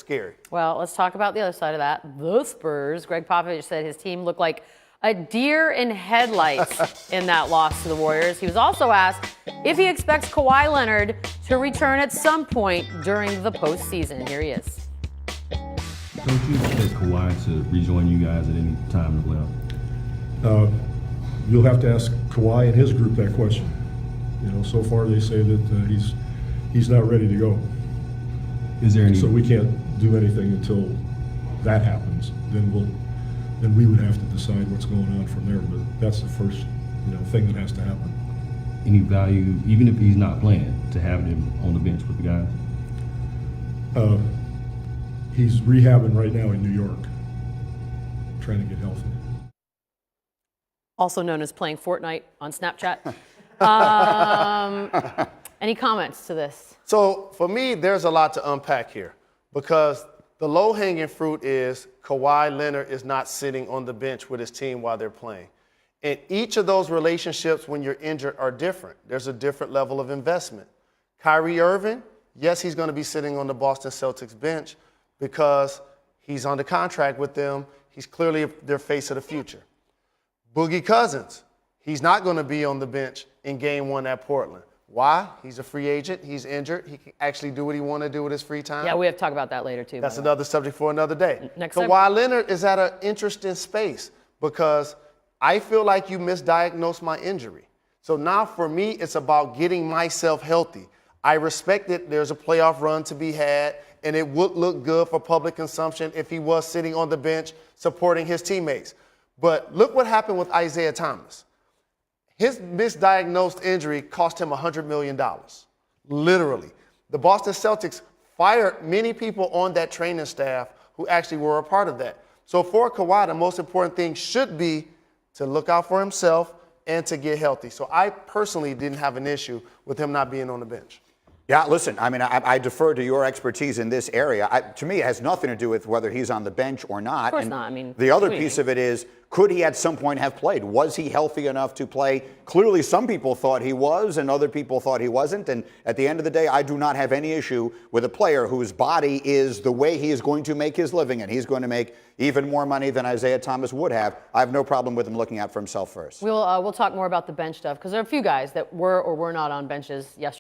scary. Well, let's talk about the other side of that. The Spurs. Greg Popovich said his team looked like a deer in headlights in that loss to the Warriors. He was also asked if he expects Kawhi Leonard to return at some point during the postseason. Here he is. Don't you expect Kawhi to rejoin you guys at any time in the playoffs? You'll have to ask Kawhi and his group that question. You know, so far they say that he's not ready to go. Is there any? So we can't do anything until that happens. Then we would have to decide what's going on from there. But that's the first, thing that has to happen. Any value, even if he's not playing, to having him on the bench with the guys? He's rehabbing right now in New York, trying to get healthy. Also known as playing Fortnite on Snapchat. Any comments to this? So for me, there's a lot to unpack here because the low-hanging fruit is Kawhi Leonard is not sitting on the bench with his team while they're playing. And each of those relationships when you're injured are different. There's a different level of investment. Kyrie Irving, yes, he's going to be sitting on the Boston Celtics bench because he's under contract with them. He's clearly their face of the future. Boogie Cousins, he's not going to be on the bench in Game 1 at Portland. Why? He's a free agent. He's injured. He can actually do what he wants to do with his free time. Yeah, we have to talk about that later, too. That's another subject for another day. Next Kawhi Leonard is at an interesting space because I feel like you misdiagnosed my injury. So now for me, it's about getting myself healthy. I respect that there's a playoff run to be had, and it would look good for public consumption if he was sitting on the bench supporting his teammates. But look what happened with Isaiah Thomas. His misdiagnosed injury cost him $100 million, literally. The Boston Celtics fired many people on that training staff who actually were a part of that. So for Kawhi, the most important thing should be to look out for himself and to get healthy. So I personally didn't have an issue with him not being on the bench. Yeah, listen, I mean, I defer to your expertise in this area. To me, it has nothing to do with whether he's on the bench or not. Of course and not. I mean, the other piece of it is, could he at some point have played? Was he healthy enough to play? Clearly, some people thought he was, and other people thought he wasn't. And at the end of the day, I do not have any issue with a player whose body is the way he is going to make his living, and he's going to make even more money than Isaiah Thomas would have. I have no problem with him looking out for himself first. We'll talk more about the bench stuff because there are a few guys that were or were not on benches yesterday.